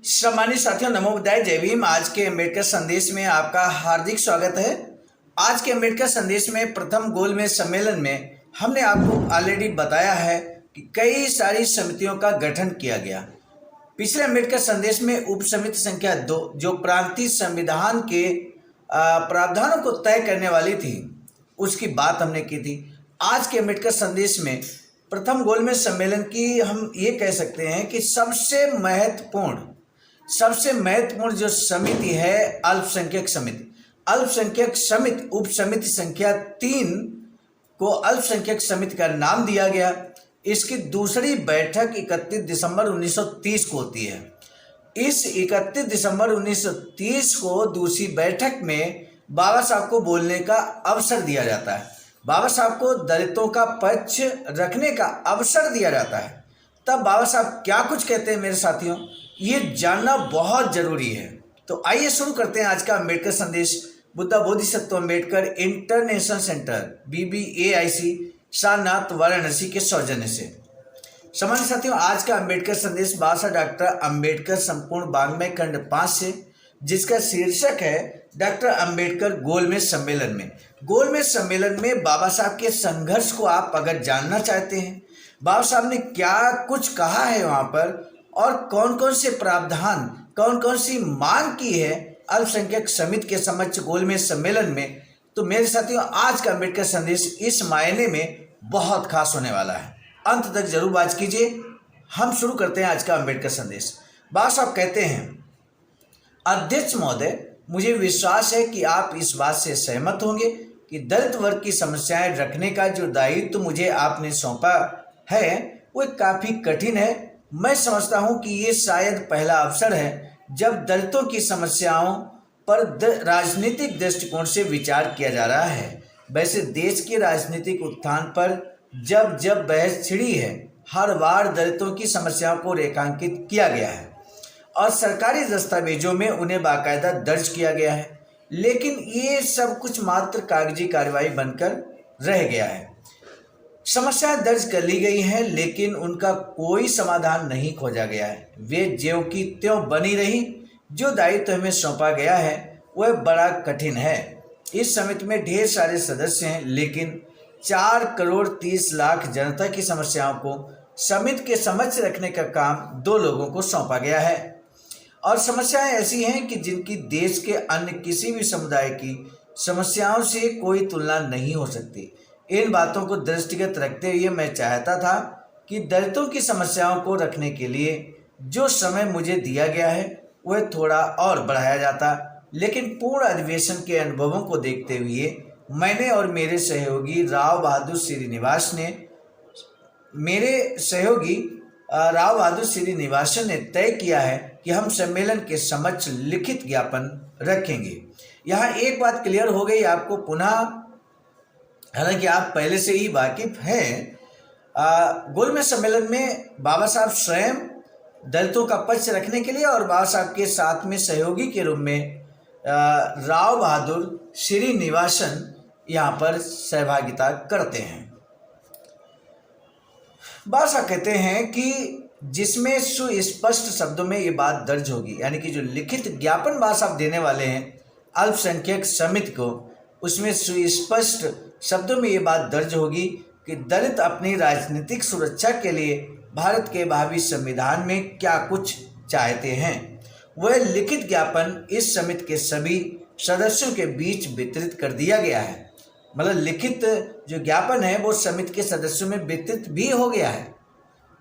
सम्मानित साथियों, नमो बुद्धाय, जय भीम। आज के अम्बेडकर संदेश में आपका हार्दिक स्वागत है। आज के अम्बेडकर संदेश में प्रथम गोलमेज सम्मेलन में हमने आपको ऑलरेडी बताया है कि कई सारी समितियों का गठन किया गया। पिछले अम्बेडकर संदेश में उप समिति संख्या 2 जो प्रांतीय संविधान के प्रावधानों को तय करने वाली थी, उसकी बात हमने की थी। आज के अम्बेडकर संदेश में प्रथम गोलमेज सम्मेलन की हम ये कह सकते हैं कि सबसे महत्वपूर्ण जो समिति है अल्पसंख्यक समिति। अल्पसंख्यक समिति उप समिति संख्या 3 को अल्पसंख्यक समिति का नाम दिया गया। इसकी दूसरी बैठक 31 दिसंबर 1930 को होती है। इस 31 दिसंबर 1930 को दूसरी बैठक में बाबा साहब को बोलने का अवसर दिया जाता है। बाबा साहब को दलितों का पक्ष रखने का अवसर दिया जाता है। तब बाबा साहब क्या कुछ कहते हैं मेरे साथियों, ये जानना बहुत जरूरी है। तो आइए शुरू करते हैं आज का अम्बेडकर संदेश Buddha Bodhisattva Ambedkar international centre BBAIC Sarnath Varanasi के सौजन्य से। सम्मानित साथियों, आज का अम्बेडकर संदेश बाबा डॉक्टर अम्बेडकर संपूर्ण वाङ्मय खंड 5 से, जिसका शीर्षक है डॉक्टर अम्बेडकर गोलमेज सम्मेलन में। गोलमेज सम्मेलन में बाबा साहब के संघर्ष को आप अगर जानना चाहते हैं, बाबा साहब ने क्या कुछ कहा है वहाँ पर और कौन कौन से प्रावधान, कौन कौन सी मांग की है अल्पसंख्यक समिति के समक्ष गोलमेज सम्मेलन में, तो मेरे साथियों आज का अम्बेडकर संदेश इस मायने में बहुत खास होने वाला है। अंत तक जरूर बात कीजिए। हम शुरू करते हैं आज का अम्बेडकर संदेश। बाबा साहब कहते हैं, अध्यक्ष महोदय, मुझे विश्वास है कि आप इस बात से सहमत होंगे कि दलित वर्ग की समस्याएं रखने का जो दायित्व मुझे आपने सौंपा है वो काफ़ी कठिन है। मैं समझता हूं कि ये शायद पहला अवसर है जब दलितों की समस्याओं पर राजनीतिक दृष्टिकोण से विचार किया जा रहा है। वैसे देश के राजनीतिक उत्थान पर जब जब बहस छिड़ी है, हर बार दलितों की समस्याओं को रेखांकित किया गया है और सरकारी दस्तावेजों में उन्हें बाकायदा दर्ज किया गया है, लेकिन ये सब कुछ मात्र कागजी कार्रवाई बनकर रह गया है। समस्याएं दर्ज कर ली गई हैं, लेकिन उनका कोई समाधान नहीं खोजा गया है। वे ज्यों की त्यों बनी रही। जो दायित्व हमें सौंपा गया है वह बड़ा कठिन है। इस समिति में ढेर सारे सदस्य हैं, लेकिन 4 करोड़ 30 लाख जनता की समस्याओं को समिति के समक्ष रखने का काम 2 लोगों को सौंपा गया है और समस्याएं ऐसी हैं कि जिनकी देश के अन्य किसी भी समुदाय की समस्याओं से कोई तुलना नहीं हो सकती। इन बातों को दृष्टिगत रखते हुए मैं चाहता था कि दलितों की समस्याओं को रखने के लिए जो समय मुझे दिया गया है वह थोड़ा और बढ़ाया जाता, लेकिन पूर्ण अधिवेशन के अनुभवों को देखते हुए मैंने और मेरे सहयोगी राव बहादुर श्रीनिवासन ने तय किया है कि हम सम्मेलन के समक्ष लिखित ज्ञापन रखेंगे। यहाँ एक बात क्लियर हो गई आपको पुनः, हालांकि आप पहले से ही वाकिफ हैं। गोलमेज सम्मेलन में बाबा साहब स्वयं दलितों का पक्ष रखने के लिए और बाबा साहब के साथ में सहयोगी के रूप में राव बहादुर श्रीनिवासन यहाँ पर सहभागिता करते हैं। बाबा साहब कहते हैं कि जिसमें सुस्पष्ट शब्दों में ये बात दर्ज होगी, यानी कि जो लिखित ज्ञापन बाबा साहब देने वाले हैं अल्पसंख्यक समिति को, उसमें सुस्पष्ट शब्दों में ये बात दर्ज होगी कि दलित अपनी राजनीतिक सुरक्षा के लिए भारत के भावी संविधान में क्या कुछ चाहते हैं। वह लिखित ज्ञापन इस समिति के सभी सदस्यों के बीच वितरित कर दिया गया है। मतलब लिखित जो ज्ञापन है वो समिति के सदस्यों में वितरित भी हो गया है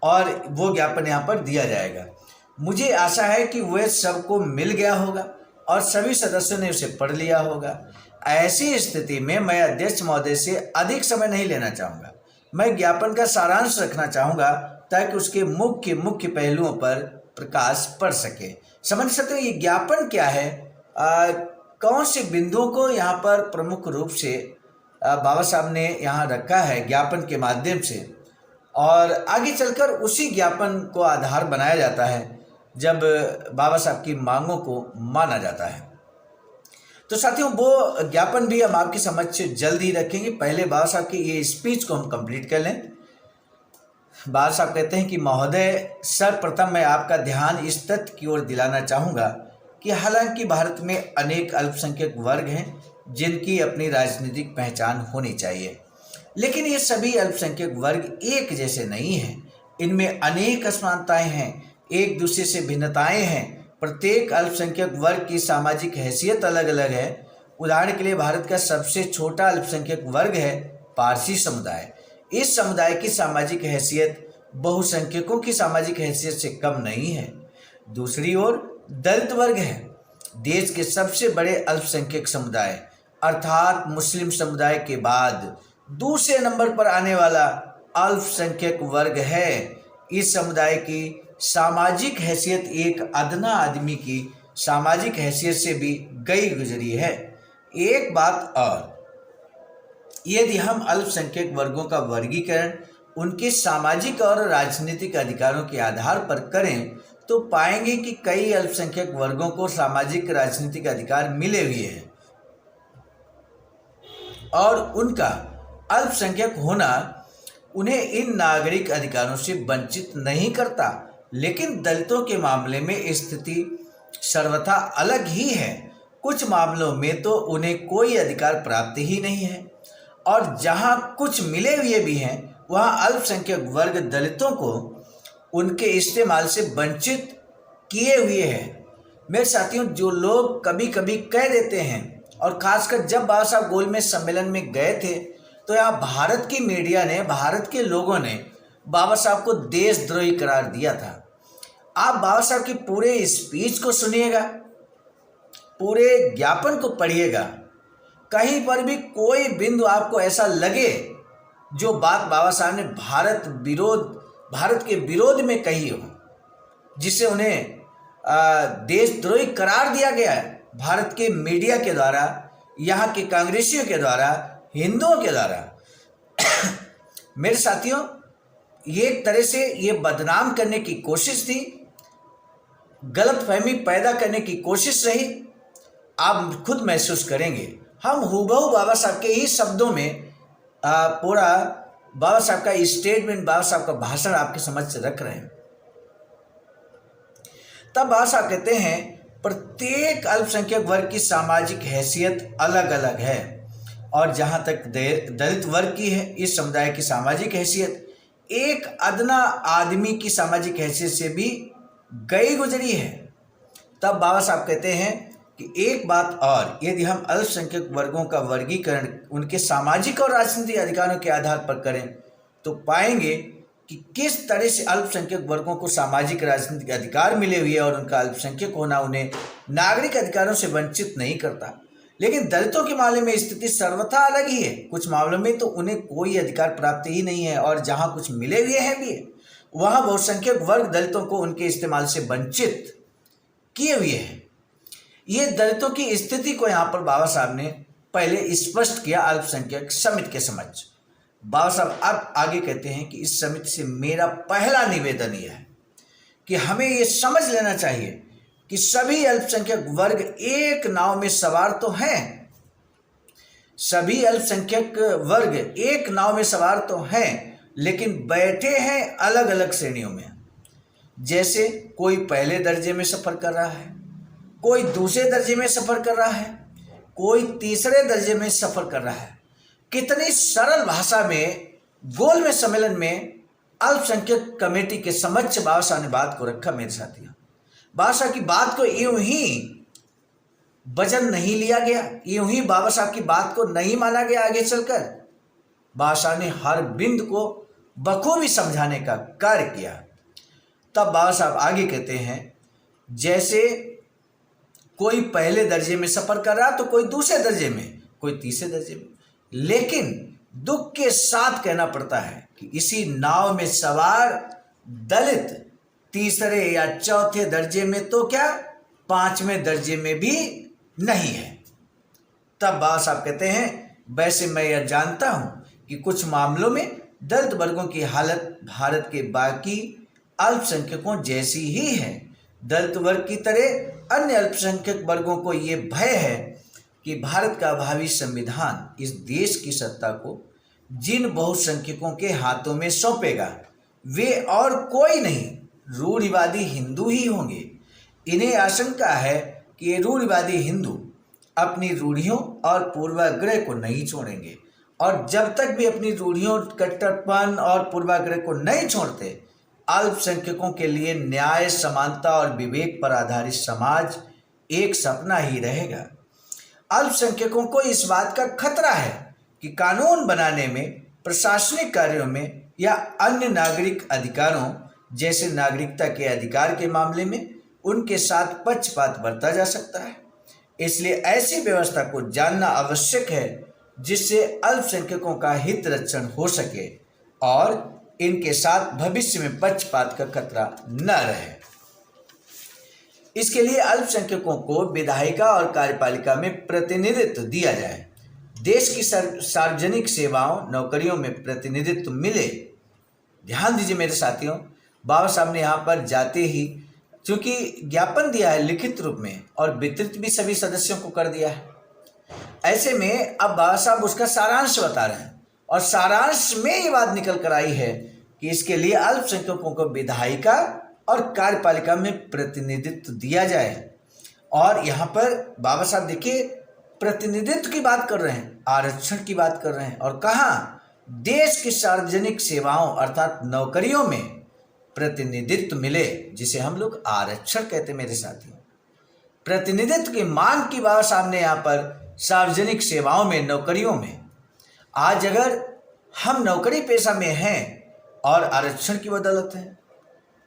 और वो ज्ञापन यहाँ पर दिया जाएगा। मुझे आशा है कि वह सबको मिल गया होगा और सभी सदस्यों ने उसे पढ़ लिया होगा। ऐसी स्थिति में मैं अध्यक्ष महोदय से अधिक समय नहीं लेना चाहूँगा। मैं ज्ञापन का सारांश रखना चाहूँगा ताकि उसके मुख्य पहलुओं पर प्रकाश पड़ सके। समझ सकते हो ये ज्ञापन क्या है, कौन से बिंदुओं को यहाँ पर प्रमुख रूप से बाबा साहब ने यहाँ रखा है ज्ञापन के माध्यम से, और आगे चलकर उसी ज्ञापन को आधार बनाया जाता है जब बाबा साहब की मांगों को माना जाता है। तो साथियों वो ज्ञापन भी हम आपके समक्ष जल्द ही रखेंगे। पहले बाबा साहब की ये स्पीच को हम कंप्लीट कर लें। बाल साहब कहते हैं कि महोदय, सर्वप्रथम मैं आपका ध्यान इस तथ्य की ओर दिलाना चाहूँगा कि हालांकि भारत में अनेक अल्पसंख्यक वर्ग हैं जिनकी अपनी राजनीतिक पहचान होनी चाहिए, लेकिन ये सभी अल्पसंख्यक वर्ग एक जैसे नहीं हैं। इनमें अनेक असमानताएं हैं, एक दूसरे से भिन्नताएं हैं। प्रत्येक अल्पसंख्यक वर्ग की सामाजिक हैसियत अलग अलग है। उदाहरण के लिए भारत का सबसे छोटा अल्पसंख्यक वर्ग है पारसी समुदाय। इस समुदाय की सामाजिक हैसियत बहुसंख्यकों की सामाजिक हैसियत से कम नहीं है। दूसरी ओर दलित वर्ग है देश के सबसे बड़े अल्पसंख्यक समुदाय अर्थात मुस्लिम समुदाय के बाद दूसरे नंबर पर आने वाला अल्पसंख्यक वर्ग है। इस समुदाय की सामाजिक हैसियत एक अदना आदमी की सामाजिक हैसियत से भी गई गुजरी है। एक बात और, यदि हम अल्पसंख्यक वर्गों का वर्गीकरण उनके सामाजिक और राजनीतिक अधिकारों के आधार पर करें तो पाएंगे कि कई अल्पसंख्यक वर्गों को सामाजिक राजनीतिक अधिकार मिले हुए हैं और उनका अल्पसंख्यक होना उन्हें इन नागरिक अधिकारों से वंचित नहीं करता। लेकिन दलितों के मामले में स्थिति सर्वथा अलग ही है। कुछ मामलों में तो उन्हें कोई अधिकार प्राप्त ही नहीं है और जहां कुछ मिले हुए भी हैं वहां अल्पसंख्यक वर्ग दलितों को उनके इस्तेमाल से वंचित किए हुए हैं। मेरे साथियों, जो लोग कभी कभी कह देते हैं, और खासकर जब बाबा साहब गोलमेज सम्मेलन में गए थे तो यहाँ भारत की मीडिया ने, भारत के लोगों ने बाबा साहब को देशद्रोही करार दिया था। आप बाबा साहब की पूरे स्पीच को सुनिएगा, पूरे ज्ञापन को पढ़िएगा, कहीं पर भी कोई बिंदु आपको ऐसा लगे जो बात बाबा साहब ने भारत के विरोध में कही हो, जिससे उन्हें देशद्रोही करार दिया गया है भारत के मीडिया के द्वारा, यहाँ के कांग्रेसियों के द्वारा, हिंदुओं के द्वारा। मेरे साथियों, ये एक तरह से ये बदनाम करने की कोशिश थी, गलतफहमी पैदा करने की कोशिश रही। आप खुद महसूस करेंगे। हम हूबहू बाबा साहब के ही शब्दों में पूरा बाबा साहब का स्टेटमेंट, बाबा साहब का भाषण आपके समझ से रख रहे हैं। तब बाबा साहब कहते हैं प्रत्येक अल्पसंख्यक वर्ग की सामाजिक हैसियत अलग अलग है और जहाँ तक दलित वर्ग की है, इस समुदाय की सामाजिक हैसियत एक अदना आदमी की सामाजिक हैसियत से भी गई गुजरी है। तब बाबा साहब कहते हैं कि एक बात और, यदि हम अल्पसंख्यक वर्गों का वर्गीकरण उनके सामाजिक और राजनीतिक अधिकारों के आधार पर करें तो पाएंगे कि किस तरह से अल्पसंख्यक वर्गों को सामाजिक राजनीतिक अधिकार मिले हुए और उनका अल्पसंख्यक होना उन्हें नागरिक अधिकारों से वंचित नहीं करता। लेकिन दलितों के मामले में स्थिति सर्वथा अलग ही है। कुछ मामलों में तो उन्हें कोई अधिकार प्राप्त ही नहीं है और जहां कुछ मिले हुए हैं भी वहां बहुसंख्यक वर्ग दलितों को उनके इस्तेमाल से वंचित किए हुए हैं। ये दलितों की स्थिति को यहाँ पर बाबा साहब ने पहले स्पष्ट किया अल्पसंख्यक समिति के समक्ष। बाबा साहब अब आगे कहते हैं कि इस समिति से मेरा पहला निवेदन यह है कि हमें ये समझ लेना चाहिए कि सभी अल्पसंख्यक वर्ग एक नाव में सवार तो हैं, सभी अल्पसंख्यक वर्ग एक नाव में सवार तो हैं, लेकिन बैठे हैं अलग अलग श्रेणियों में। जैसे कोई पहले दर्जे में सफ़र कर रहा है, कोई दूसरे दर्जे में सफ़र कर रहा है, कोई तीसरे दर्जे में सफ़र कर रहा है। कितनी सरल भाषा में गोलमेज सम्मेलन में अल्पसंख्यक कमेटी के समक्ष बाबा साहब ने बात को रखा। मेरे साथियों, बाबा साहब की बात को यूं ही वजन नहीं लिया गया, यूं ही बाबा साहब की बात को नहीं माना गया। आगे चलकर बाबा साहब ने हर बिंदु को बखूबी समझाने का कार्य किया। तब बाबा साहब आगे कहते हैं, जैसे कोई पहले दर्जे में सफ़र कर रहा तो कोई दूसरे दर्जे में, कोई तीसरे दर्जे में, लेकिन दुख के साथ कहना पड़ता है कि इसी नाव में सवार दलित तीसरे या चौथे दर्जे में तो क्या पांचवें दर्जे में भी नहीं है। तब बाबा साहब कहते हैं, वैसे मैं यह जानता हूं कि कुछ मामलों में दलित वर्गों की हालत भारत के बाकी अल्पसंख्यकों जैसी ही है। दलित वर्ग की तरह अन्य अल्पसंख्यक वर्गों को ये भय है कि भारत का भावी संविधान इस देश की सत्ता को जिन बहुसंख्यकों के हाथों में सौंपेगा वे और कोई नहीं रूढ़िवादी हिंदू ही होंगे। इन्हें आशंका है कि ये रूढ़िवादी हिंदू अपनी रूढ़ियों और पूर्वाग्रह को नहीं छोड़ेंगे, और जब तक भी अपनी रूढ़ियों, कट्टरपन और पूर्वाग्रह को नहीं छोड़ते, अल्पसंख्यकों के लिए न्याय, समानता और विवेक पर आधारित समाज एक सपना ही रहेगा। अल्पसंख्यकों को इस बात का खतरा है कि कानून बनाने में, प्रशासनिक कार्यों में या अन्य नागरिक अधिकारों जैसे नागरिकता के अधिकार के मामले में उनके साथ पक्षपात बरता जा सकता है। इसलिए ऐसी व्यवस्था को जानना आवश्यक है जिससे अल्पसंख्यकों का हित रक्षण हो सके और इनके साथ भविष्य में पक्षपात का खतरा न रहे। इसके लिए अल्पसंख्यकों को विधायिका और कार्यपालिका में प्रतिनिधित्व दिया जाए। देश की सार्वजनिक सेवाओं, नौकरियों में प्रतिनिधित्व मिले। ध्यान दीजिए मेरे साथियों, बाबा साहब ने यहाँ पर जाते ही चूंकि ज्ञापन दिया है लिखित रूप में और वितरित भी सभी सदस्यों को कर दिया है, ऐसे में अब बाबा साहब उसका सारांश बता रहे हैं और सारांश में ये बात निकल कर आई है कि इसके लिए अल्पसंख्यकों को विधायिका और कार्यपालिका में प्रतिनिधित्व दिया जाए। और यहाँ पर बाबा साहब देखिए प्रतिनिधित्व की बात कर रहे हैं, आरक्षण की बात कर रहे हैं, और कहाँ? देश की सार्वजनिक सेवाओं अर्थात नौकरियों में प्रतिनिधित्व मिले, जिसे हम लोग आरक्षण कहते हैं। मेरे साथियों, प्रतिनिधित्व की मांग की बाबा साहब ने यहाँ पर सार्वजनिक सेवाओं में, नौकरियों में। आज अगर हम नौकरी पेशा में हैं और आरक्षण की बदौलत है,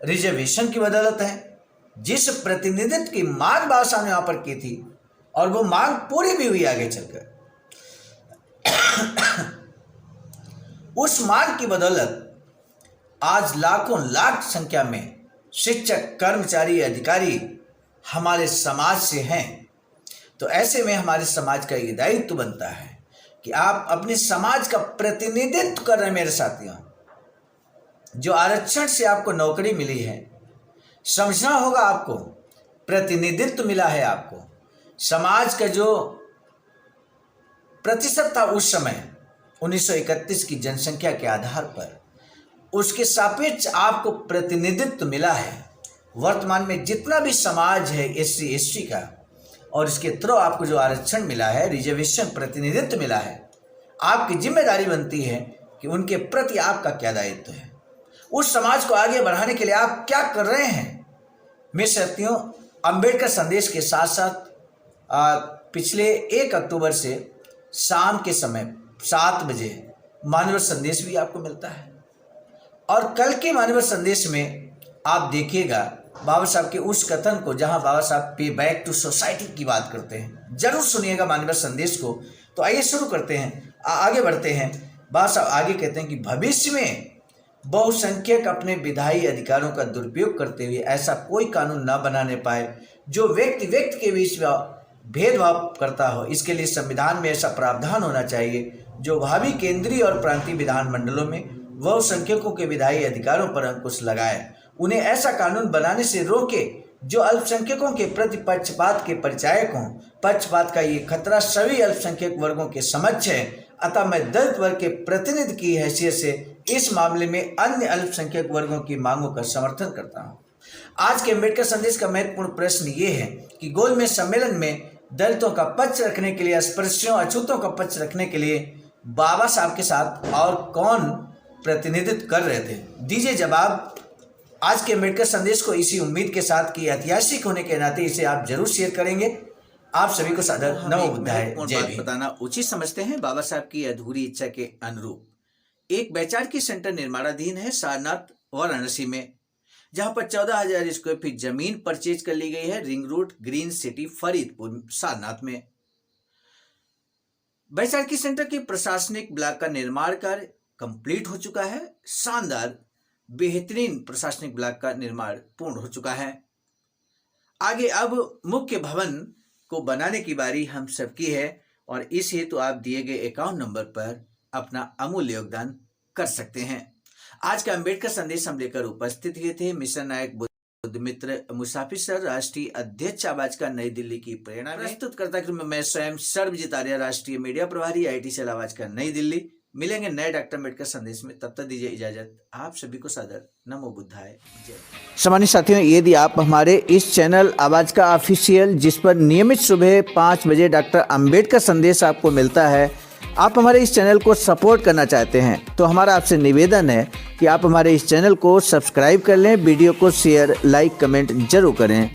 रिजर्वेशन की बदौलत है, जिस प्रतिनिधित्व की मांग बाबा साहब ने यहाँ पर की थी और वो मांग पूरी भी हुई आगे चलकर, उस मांग की बदौलत आज लाखों लाख संख्या में शिक्षक, कर्मचारी, अधिकारी हमारे समाज से हैं। तो ऐसे में हमारे समाज का ये दायित्व बनता है कि आप अपने समाज का प्रतिनिधित्व कर रहे हैं। मेरे साथियों, जो आरक्षण से आपको नौकरी मिली है, समझना होगा आपको, प्रतिनिधित्व मिला है आपको। समाज का जो प्रतिशत था उस समय 1931 की जनसंख्या के आधार पर, उसके सापेक्ष आपको प्रतिनिधित्व मिला है। वर्तमान में जितना भी समाज है SC ST का, और इसके थ्रू आपको जो आरक्षण मिला है, रिजर्वेशन, प्रतिनिधित्व मिला है, आपकी जिम्मेदारी बनती है कि उनके प्रति आपका क्या दायित्व है, उस समाज को आगे बढ़ाने के लिए आप क्या कर रहे हैं। मेरे साथियों, अंबेडकर संदेश के साथ साथ पिछले 1 अक्टूबर से शाम के समय 7 बजे मानव संदेश भी आपको मिलता है। और कल के मानव संदेश में आप देखिएगा बाबा साहब के उस कथन को, जहां बाबा साहब पे बैक टू सोसाइटी की बात करते हैं। जरूर सुनिएगा मानव संदेश को। तो आइए शुरू करते हैं, आगे बढ़ते हैं। बाबा साहब आगे कहते हैं कि भविष्य में बहुसंख्यक अपने विधायी अधिकारों का दुरुपयोग करते हुए ऐसा कोई कानून न बनाने पाए जो व्यक्ति के बीच भेदभाव करता हो। इसके लिए संविधान में ऐसा प्रावधान होना चाहिए जो भावी केंद्रीय और प्रांतीय विधानमंडलों में बहुसंख्यकों के विधायी अधिकारों पर अंकुश लगाए। उन्हें ऐसा कानून बनाने से रोके जो अल्पसंख्यकों के प्रति पक्षपात के परिचायक हों। पक्षपात का ये खतरा सभी अल्पसंख्यक वर्गों के समक्ष है। अतः मैं दलित वर्ग के प्रतिनिधि की हैसियत से इस मामले में अन्य अल्पसंख्यक वर्गों की मांगों का समर्थन करता हूँ। आज के अम्बेडकर संदेश का महत्वपूर्ण प्रश्न ये है कि गोलमेज सम्मेलन में दलितों का पक्ष रखने के लिए, अस्पृश्यों, अछूतों का पक्ष रखने के लिए बाबा साहब के साथ और कौन प्रतिनिधित्व कर रहे थे। दीजिए जवाब आज के अम्बेडकर संदेश को इसी उम्मीद के साथ कि ऐतिहासिक होने के नाते इसे आप जरूर शेयर करेंगे। आप सभी को सादर नमो बुद्धाय, जय भीम। बताना उचित समझते हैं बाबा साहब की अधूरी इच्छा के अनुरूप एक वैचारिक सेंटर निर्माणाधीन है सारनाथ वाराणसी में, जहां पर 14,000 स्क्वायर फीट जमीन परचेज कर ली गई है ring road, green city, Faridpur, Sarnath में। वैचारिक सेंटर के प्रशासनिक ब्लॉक का निर्माण कार्य कंप्लीट हो चुका है। शानदार बेहतरीन प्रशासनिक ब्लॉक का निर्माण पूर्ण हो चुका है। आगे अब मुख्य भवन को बनाने की बारी हम सबकी है और इस हेतु आप दिए गए अकाउंट नंबर पर अपना अमूल्य योगदान कर सकते हैं। आज का अम्बेडकर संदेश हम लेकर उपस्थित हुए थे मिशन नायक बुद्धमित्र मुसाफिर सर, राष्ट्रीय अध्यक्ष आवाज का, नई दिल्ली की प्रेरणा। प्रस्तुत करता मैं स्वयं सर्वजित आर्य, राष्ट्रीय मीडिया प्रभारी, IIT सेल आवाज का, नई दिल्ली। मिलेंगे नए डॉक्टर अम्बेडकर संदेश में, तब तक दीजिए इजाजत। आप सभी को सादर नमो बुद्धाय जय। सम्मानित साथियों, यदि आप हमारे इस चैनल आवाज का ऑफिशियल, जिस पर नियमित सुबह 5 बजे डॉक्टर अम्बेडकर संदेश आपको मिलता है, आप हमारे इस चैनल को सपोर्ट करना चाहते हैं, तो हमारा आपसे निवेदन है कि आप हमारे इस चैनल को सब्सक्राइब कर लें, वीडियो को शेयर, लाइक, कमेंट जरूर करें।